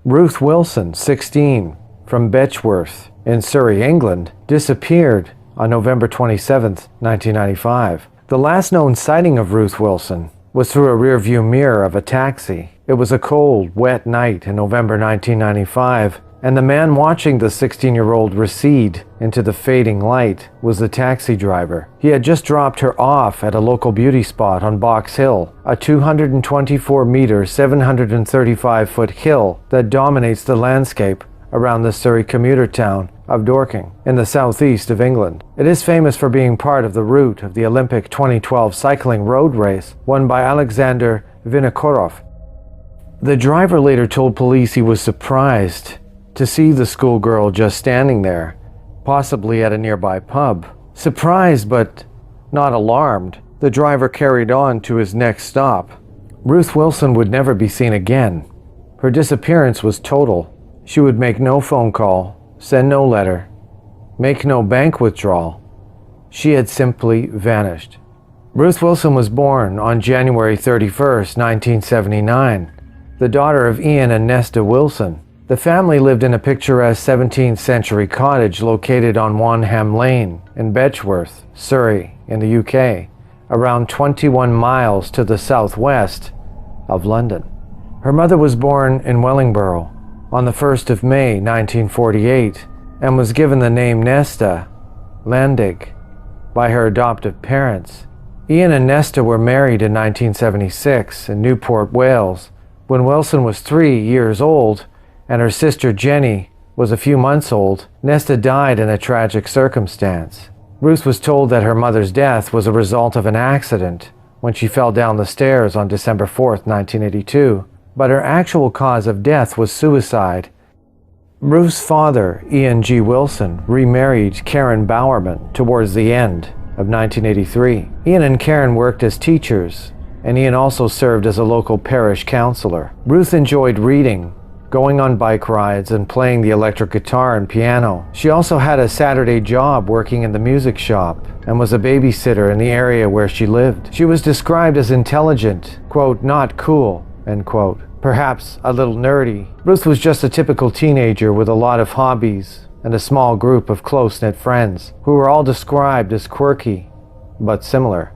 Ruth Wilson, 16, from Betchworth in Surrey, England, disappeared on November 27, 1995. The last known sighting of Ruth Wilson was through a rearview mirror of a taxi. It was a cold, wet night in November 1995, and the man watching the 16-year-old recede into the fading light was the taxi driver. He had just dropped her off at a local beauty spot on Box Hill, a 224-meter, 735-foot hill that dominates the landscape around the Surrey commuter town of Dorking in the southeast of England. It is famous for being part of the route of the Olympic 2012 cycling road race won by Alexander Vinokourov. The driver later told police he was surprised to see the schoolgirl just standing there, possibly at a nearby pub. Surprised but not alarmed, the driver carried on to his next stop. Ruth Wilson would never be seen again. Her disappearance was total. She would make no phone call, send no letter, make no bank withdrawal. She had simply vanished. Ruth Wilson was born on January 31st, 1979, the daughter of Ian and Nesta Wilson. The family lived in a picturesque 17th century cottage located on Wanham Lane in Betchworth, Surrey, in the UK, around 21 miles to the southwest of London. Her mother was born in Wellingborough on the 1st of May 1948 and was given the name Nesta Landig by her adoptive parents. Ian and Nesta were married in 1976 in Newport, Wales. When Wilson was 3 years old and her sister Jenny was a few months old, Nesta died in a tragic circumstance. Ruth was told that her mother's death was a result of an accident when she fell down the stairs on December 4th, 1982, but her actual cause of death was suicide. Ruth's father, Ian G. Wilson, remarried Karen Bowerman towards the end of 1983. Ian and Karen worked as teachers, and Ian also served as a local parish counselor. Ruth enjoyed reading, going on bike rides, and playing the electric guitar and piano. She also had a Saturday job working in the music shop and was a babysitter in the area where she lived. She was described as intelligent, quote, not cool, end quote, perhaps a little nerdy. Ruth was just a typical teenager with a lot of hobbies and a small group of close-knit friends who were all described as quirky but similar.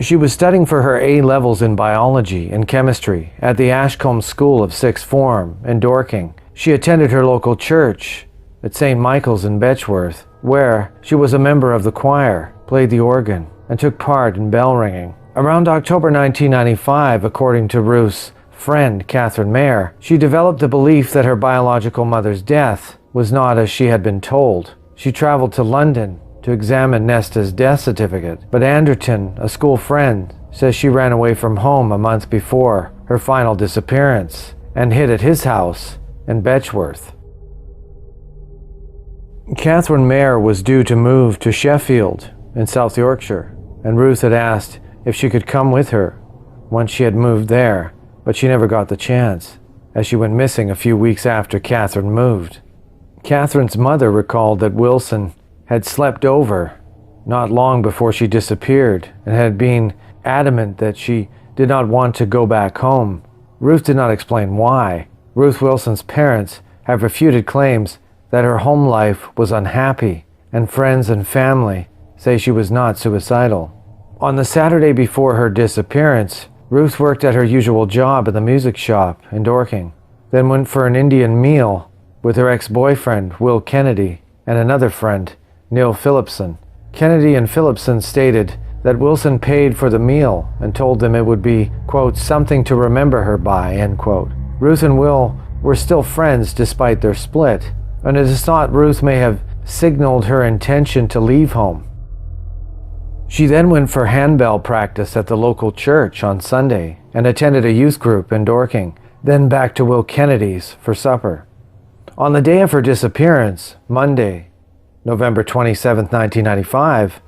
She was studying for her A-levels in biology and chemistry at the Ashcombe School of Sixth Form in Dorking. She attended her local church at St. Michael's in Betchworth, where she was a member of the choir, played the organ, and took part in bell ringing. Around October 1995, according to Ruth's friend Catherine Mayer, she developed the belief that her biological mother's death was not as she had been told. She traveled to London to examine Nesta's death certificate, but Anderton, a school friend, says she ran away from home a month before her final disappearance and hid at his house in Betchworth. Catherine Mayer was due to move to Sheffield in South Yorkshire, and Ruth had asked if she could come with her once she had moved there, but she never got the chance, as she went missing a few weeks after Catherine moved. Catherine's mother recalled that Wilson had slept over not long before she disappeared and had been adamant that she did not want to go back home. Ruth did not explain why. Ruth Wilson's parents have refuted claims that her home life was unhappy, and friends and family say she was not suicidal. On the Saturday before her disappearance, Ruth worked at her usual job in the music shop in Dorking, then went for an Indian meal with her ex-boyfriend, Will Kennedy, and another friend, Neil Phillipson. Kennedy and Phillipson stated that Wilson paid for the meal and told them it would be, quote, something to remember her by, end quote. Ruth and Will were still friends despite their split, and it is thought Ruth may have signaled her intention to leave home. She then went for handbell practice at the local church on Sunday and attended a youth group in Dorking, then back to Will Kennedy's for supper. On the day of her disappearance, Monday, November 27, 1995,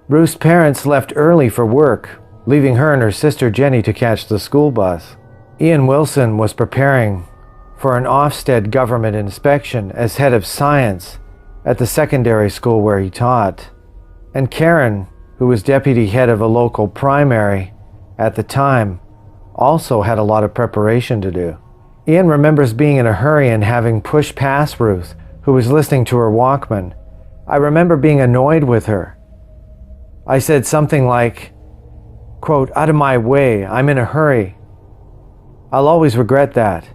Ruth's parents left early for work, leaving her and her sister Jenny to catch the school bus. Ian Wilson was preparing for an Ofsted government inspection as head of science at the secondary school where he taught, and Karen, who was deputy head of a local primary at the time, also had a lot of preparation to do. Ian remembers being in a hurry and having pushed past Ruth, who was listening to her Walkman. I remember being annoyed with her. I said something like, quote, "Out of my way, I'm in a hurry." I'll always regret that.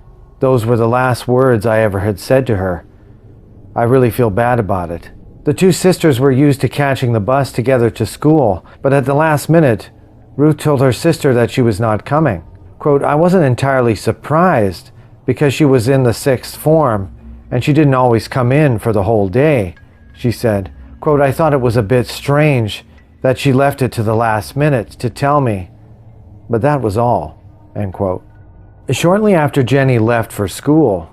Those were the last words I ever had said to her. I really feel bad about it. The two sisters were used to catching the bus together to school, but at the last minute, Ruth told her sister that she was not coming. Quote, "I wasn't entirely surprised because she was in the sixth form and she didn't always come in for the whole day," she said. Quote, "I thought it was a bit strange that she left it to the last minute to tell me, but that was all," end quote. Shortly after Jenny left for school,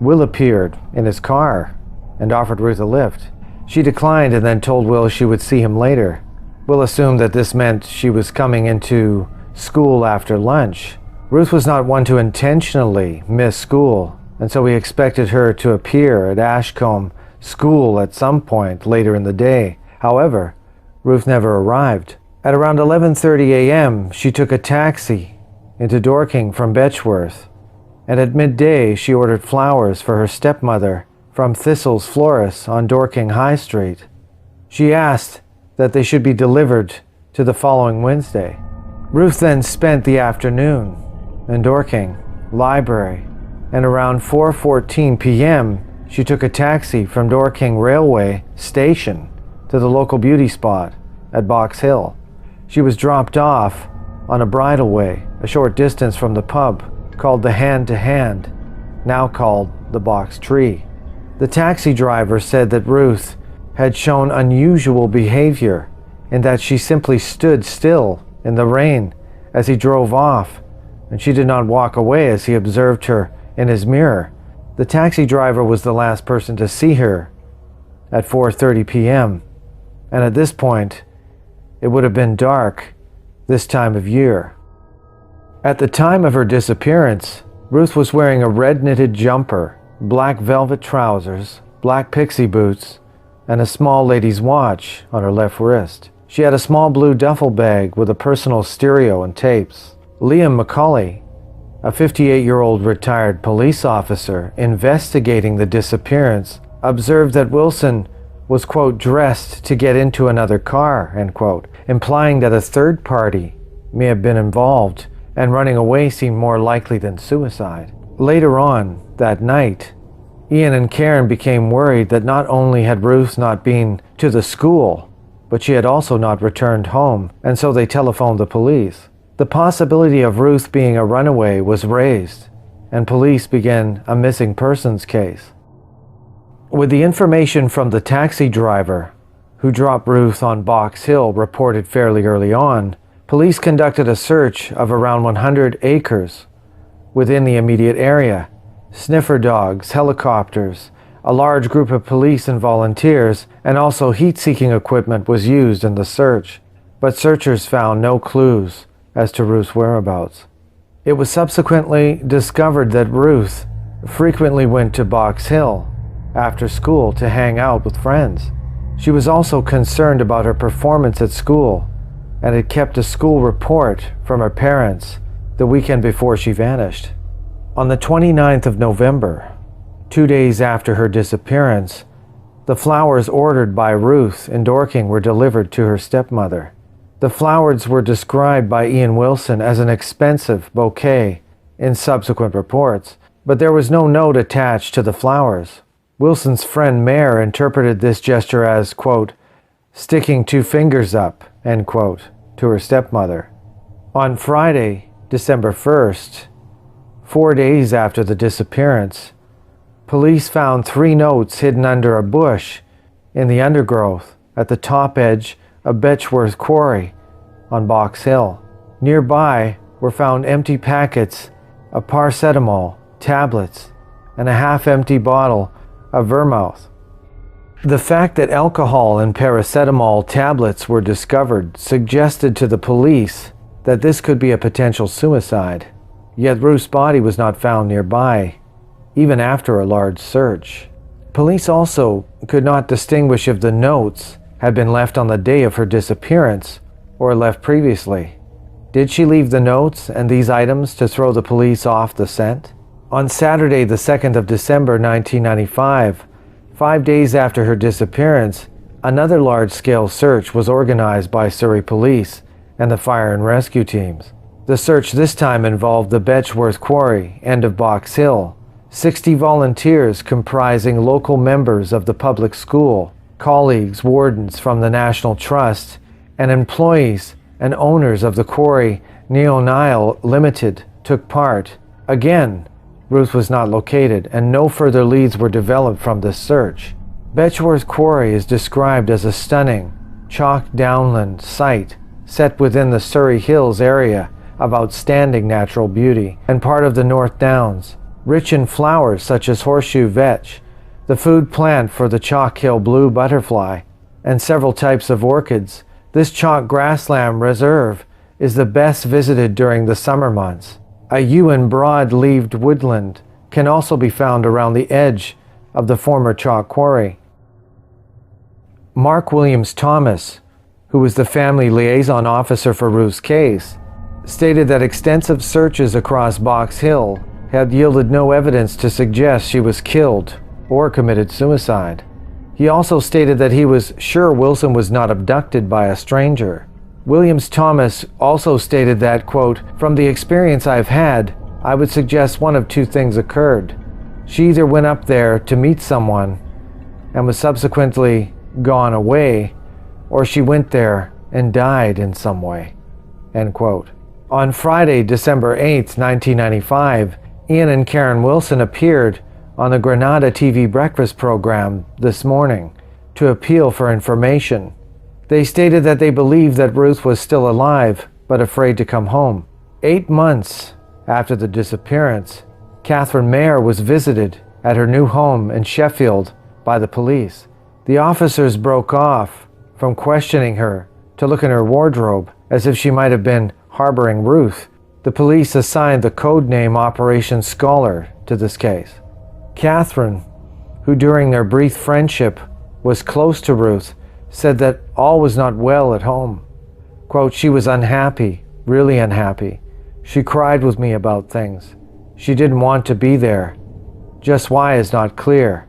Will appeared in his car and offered Ruth a lift. She declined and then told Will she would see him later. Will assumed that this meant she was coming into school after lunch. Ruth was not one to intentionally miss school, and so he expected her to appear at Ashcombe School at some point later in the day. However, Ruth never arrived. At around 11:30 a.m., she took a taxi into Dorking from Betchworth, and at midday she ordered flowers for her stepmother from Thistle's Florist on Dorking High Street. She asked that they should be delivered to the following Wednesday. Ruth then spent the afternoon in Dorking Library, and around 4:14 p.m. she took a taxi from Dorking Railway Station to the local beauty spot at Box Hill. She was dropped off on a bridleway a short distance from the pub called the Hand to Hand, now called the Box Tree. The taxi driver said that Ruth had shown unusual behavior in that she simply stood still in the rain as he drove off, and she did not walk away as he observed her in his mirror. The taxi driver was the last person to see her at 4:30 p.m., and at this point, it would have been dark this time of year. At the time of her disappearance, Ruth was wearing a red knitted jumper, black velvet trousers, black pixie boots, and a small lady's watch on her left wrist. She had a small blue duffel bag with a personal stereo and tapes. Liam McCauley, a 58-year-old retired police officer investigating the disappearance, observed that Wilson was, quote, dressed to get into another car, end quote, implying that a third party may have been involved, and running away seemed more likely than suicide. Later on that night, Ian and Karen became worried that not only had Ruth not been to the school, but she had also not returned home, and so they telephoned the police. The possibility of Ruth being a runaway was raised, and police began a missing persons case. With the information from the taxi driver who dropped Ruth on Box Hill reported fairly early on, police conducted a search of around 100 acres within the immediate area. Sniffer dogs, helicopters, a large group of police and volunteers, and also heat-seeking equipment was used in the search, but searchers found no clues as to Ruth's whereabouts. It was subsequently discovered that Ruth frequently went to Box Hill after school to hang out with friends. She was also concerned about her performance at school and had kept a school report from her parents the weekend before she vanished. On the 29th of November, 2 days after her disappearance, the flowers ordered by Ruth in Dorking were delivered to her stepmother. The flowers were described by Ian Wilson as an expensive bouquet in subsequent reports, but there was no note attached to the flowers. Wilson's friend Mayer interpreted this gesture as, quote, sticking two fingers up, end quote, to her stepmother. On Friday, December 1st, 4 days after the disappearance, police found 3 notes hidden under a bush in the undergrowth at the top edge of Betchworth Quarry on Box Hill. Nearby were found empty packets of paracetamol tablets and a half-empty bottle of vermouth. The fact that alcohol and paracetamol tablets were discovered suggested to the police that this could be a potential suicide. Yet Ruth's body was not found nearby, even after a large search. Police also could not distinguish if the notes had been left on the day of her disappearance or left previously. Did she leave the notes and these items to throw the police off the scent? On Saturday, the 2nd of December 1995, 5 days after her disappearance, another large-scale search was organized by Surrey Police and the fire and rescue teams. The search this time involved the Betchworth Quarry, end of Box Hill. 60 volunteers comprising local members of the public school, colleagues, wardens from the National Trust, and employees and owners of the quarry Nile Limited took part. Again, Ruth was not located, and no further leads were developed from this search. Betchworth Quarry is described as a stunning, chalk downland site set within the Surrey Hills area of outstanding natural beauty and part of the North Downs, rich in flowers such as horseshoe vetch, the food plant for the Chalk Hill blue butterfly, and several types of orchids. This chalk grassland reserve is the best visited during the summer months. A yew and broad-leaved woodland can also be found around the edge of the former chalk quarry. Mark Williams Thomas, who was the family liaison officer for Ruth's case, stated that extensive searches across Box Hill had yielded no evidence to suggest she was killed or committed suicide. He also stated that he was sure Wilson was not abducted by a stranger. Williams Thomas also stated that, quote, "From the experience I've had, I would suggest one of two things occurred. She either went up there to meet someone and was subsequently gone away, or she went there and died in some way," end quote. On Friday, December 8, 1995, Ian and Karen Wilson appeared on the Granada TV breakfast program This Morning to appeal for information. They stated that they believed that Ruth was still alive, but afraid to come home. 8 months after the disappearance, Catherine Mayer was visited at her new home in Sheffield by the police. The officers broke off from questioning her to look in her wardrobe as if she might have been harboring Ruth. The police assigned the codename Operation Scholar to this case. Catherine, who during their brief friendship was close to Ruth, said that all was not well at home. Quote, "She was unhappy, really unhappy. She cried with me about things. She didn't want to be there. Just why is not clear.